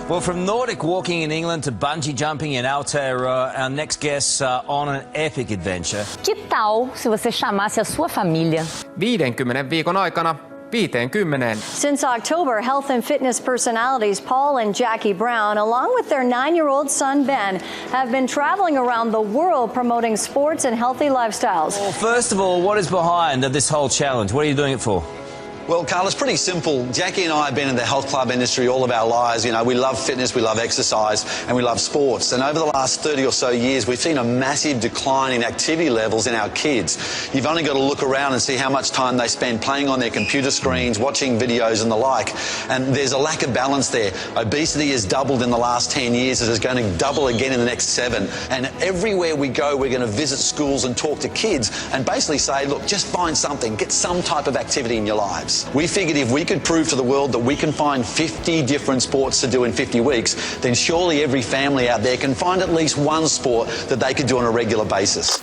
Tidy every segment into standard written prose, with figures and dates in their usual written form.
Well, from Nordic walking in England to bungee jumping in Aotearoa, our next guests are on an epic adventure. Que tal se você chamasse a sua família? 50 viikon aikana 50. Since October, health and fitness personalities Paul and Jackie Brown, along with their 9-year-old son Ben, have been traveling around the world promoting sports and healthy lifestyles. Well, first of all, what is behind this whole challenge? What are you doing it for? Well, Carl, it's pretty simple. Jackie and I have been in the health club industry all of our lives. You know, we love fitness, we love exercise, and we love sports. And over the last 30 or so years, we've seen a massive decline in activity levels in our kids. You've only got to look around and see how much time they spend playing on their computer screens, watching videos and the like. And there's a lack of balance there. Obesity has doubled in the last 10 years. It is going to double again in the next 7. And everywhere we go, we're going to visit schools and talk to kids and basically say, look, just find something, get some type of activity in your lives. We figured if we could prove to the world that we can find 50 different sports to do in 50 weeks, then surely every family out there can find at least one sport that they could do on a regular basis.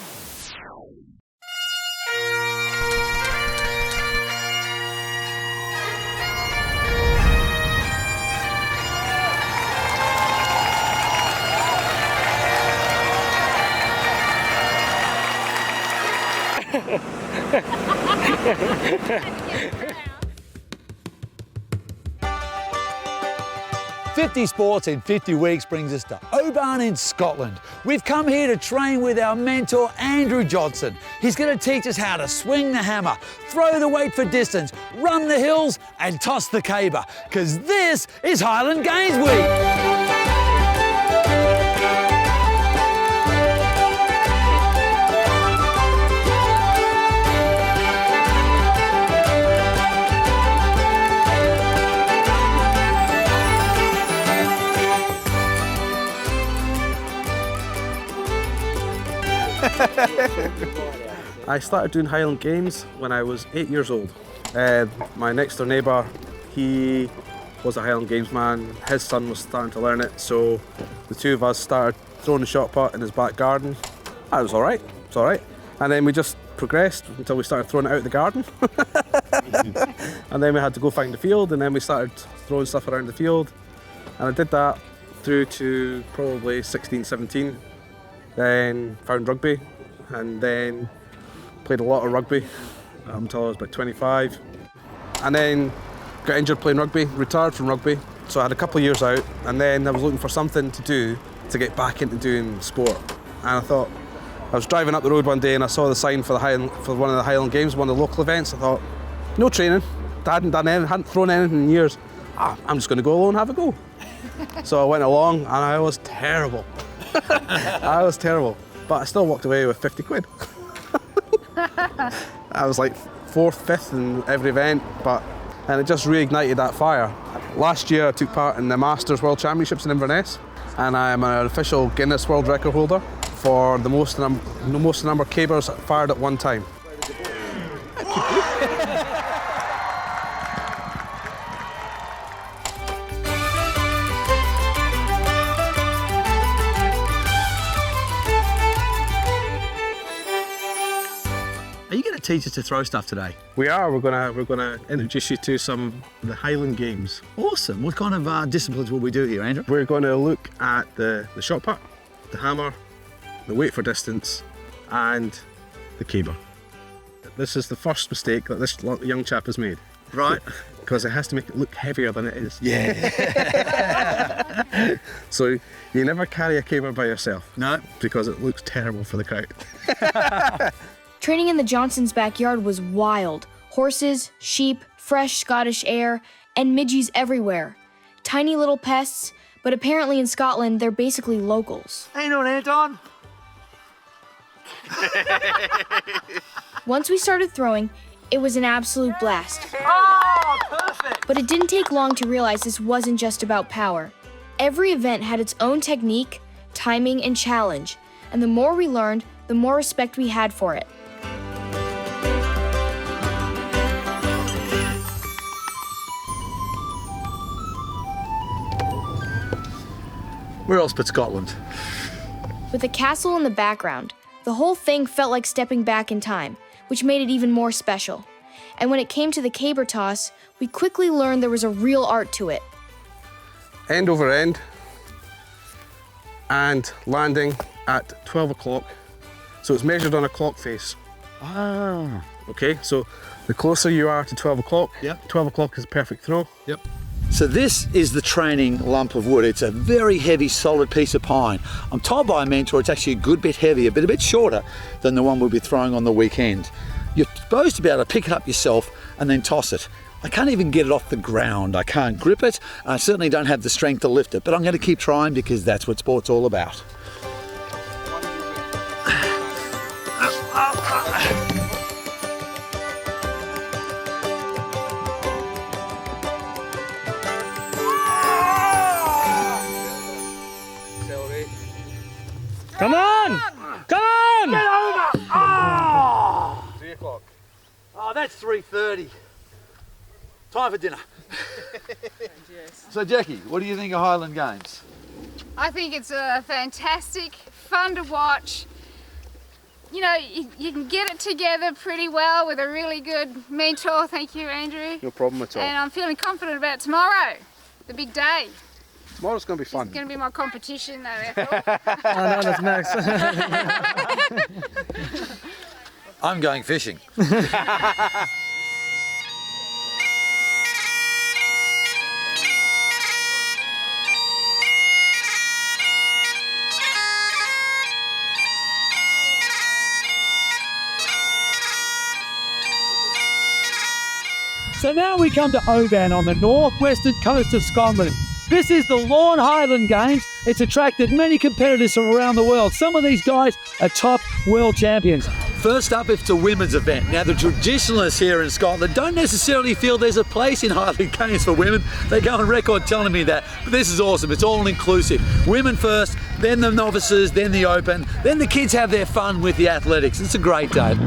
"50 sports in 50 weeks" brings us to Oban in Scotland. We've come here to train with our mentor, Andrew Johnston. He's going to teach us how to swing the hammer, throw the weight for distance, run the hills and toss the caber, because this is Highland Games week. I started doing Highland Games when I was 8 years old. My next door neighbour, he was a Highland Games man. His son was starting to learn it, so the two of us started throwing the shot put in his back garden. It was all right, it's all right. And then we just progressed until we started throwing it out the garden. And then we had to go find the field, and then we started throwing stuff around the field. And I did that through to probably 16, 17. Then found rugby, and then played a lot of rugby until I was about 25. And then got injured playing rugby, retired from rugby. So I had a couple of years out, and then I was looking for something to do to get back into doing sport. And I thought, I was driving up the road one day and I saw the sign for one of the Highland Games, one of the local events. I thought, no training, I hadn't thrown anything in years. I'm just going to go alone and have a go. So I went along and I was terrible. I was terrible, but I still walked away with 50 quid. I was like 4th, 5th in every event, and it just reignited that fire. Last year I took part in the Masters World Championships in Inverness, and I am an official Guinness World Record holder for the most number of cabers fired at one time. Are you going to teach us to throw stuff today? We are. We're gonna introduce you to some of the Highland Games. Awesome. What kind of disciplines will we do here, Andrew? We're going to look at the shot put, the hammer, the weight for distance, and the caber. This is the first mistake that this young chap has made. Right. Because it has to make it look heavier than it is. Yeah. So you never carry a caber by yourself. No. Because it looks terrible for the crowd. Training in the Johnsons' backyard was wild. Horses, sheep, fresh Scottish air, and midges everywhere. Tiny little pests, but apparently in Scotland, they're basically locals. Hang on, Anton. Once we started throwing, it was an absolute blast. Oh, perfect. But it didn't take long to realize this wasn't just about power. Every event had its own technique, timing, and challenge, and the more we learned, the more respect we had for it. Where else but Scotland? With a castle in the background, the whole thing felt like stepping back in time, which made it even more special. And when it came to the caber toss, we quickly learned there was a real art to it. end over end, and landing at 12 o'clock. So it's measured on a clock face. Ah. Okay, so the closer you are to 12 o'clock, Yep. 12 o'clock is a perfect throw. Yep. So this is the training lump of wood. It's a very heavy, solid piece of pine. I'm told by a mentor it's actually a good bit heavier, but a bit shorter than the one we'll be throwing on the weekend. You're supposed to be able to pick it up yourself and then toss it. I can't even get it off the ground. I can't grip it. I certainly don't have the strength to lift it, but I'm going to keep trying because that's what sport's all about. Come on! Come on! Get over! Oh! 3 o'clock. Oh, that's 3:30. Time for dinner. So Jackie, what do you think of Highland Games? I think it's fantastic, fun to watch. You know, you can get it together pretty well with a really good mentor. Thank you, Andrew. No problem at all. And I'm feeling confident about tomorrow, the big day. Tomorrow's going to be fun. It's going to be my competition, though, Ethel. Oh no, that's Max. I'm going fishing. So now we come to Oban on the northwestern coast of Scotland. This is the Lawn Highland Games. It's attracted many competitors from around the world. Some of these guys are top world champions. First up, it's a women's event. Now, the traditionalists here in Scotland don't necessarily feel there's a place in Highland Games for women. They go on record telling me that. But this is awesome. It's all inclusive. Women first, then the novices, then the open, then the kids have their fun with the athletics. It's a great day.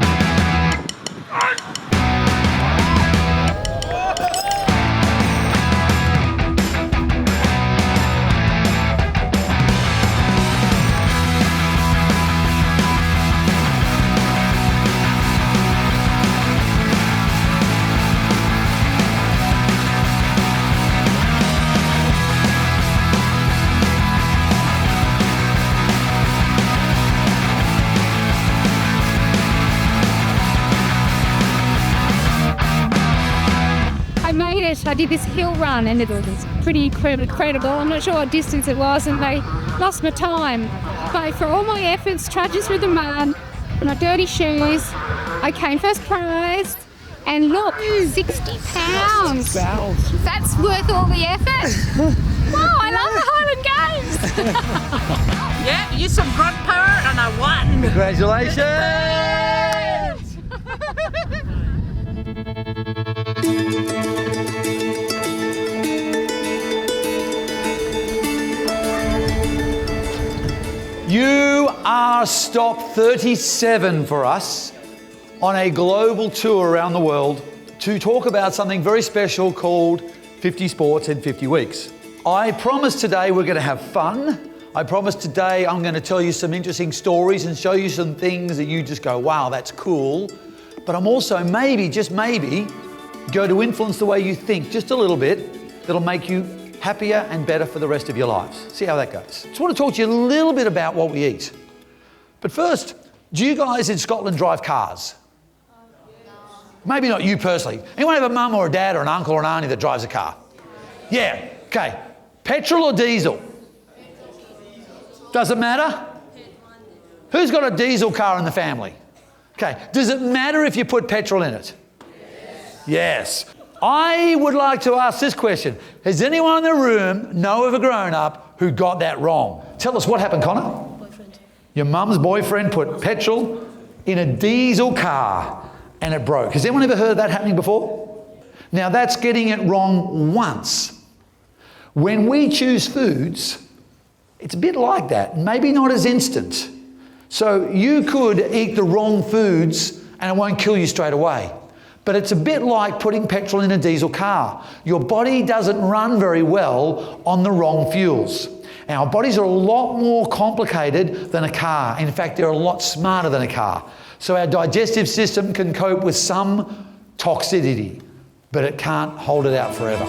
I did this hill run and it was pretty incredible. I'm not sure what distance it was and they lost my time. But for all my efforts, trudging through the mud, my dirty shoes, I came first prize. And look, 60 pounds. That's worth all the effort. Wow, I love the Highland Games. Yeah, use some grunt power and I won. Congratulations! You are stop 37 for us on a global tour around the world to talk about something very special called 50 Sports in 50 Weeks. I promise today we're going to have fun. I promise today I'm going to tell you some interesting stories and show you some things that you just go, wow, that's cool. But I'm also maybe, just maybe, going to influence the way you think just a little bit that'll make you happier and better for the rest of your lives. See how that goes. Just want to talk to you a little bit about what we eat. But first, do you guys in Scotland drive cars? Maybe not you personally. Anyone have a mum or a dad or an uncle or an auntie that drives a car? Yeah, okay. Petrol or diesel? Does it matter? Who's got a diesel car in the family? Okay, does it matter if you put petrol in it? Yes. I would like to ask this question. Has anyone in the room know of a grown-up who got that wrong? Tell us what happened, Connor. Boyfriend. Your mum's boyfriend put petrol in a diesel car and it broke. Has anyone ever heard that happening before? Now that's getting it wrong once. When we choose foods, it's a bit like that, maybe not as instant. So you could eat the wrong foods and it won't kill you straight away. But it's a bit like putting petrol in a diesel car. Your body doesn't run very well on the wrong fuels. Our bodies are a lot more complicated than a car. In fact, they're a lot smarter than a car. So our digestive system can cope with some toxicity, but it can't hold it out forever.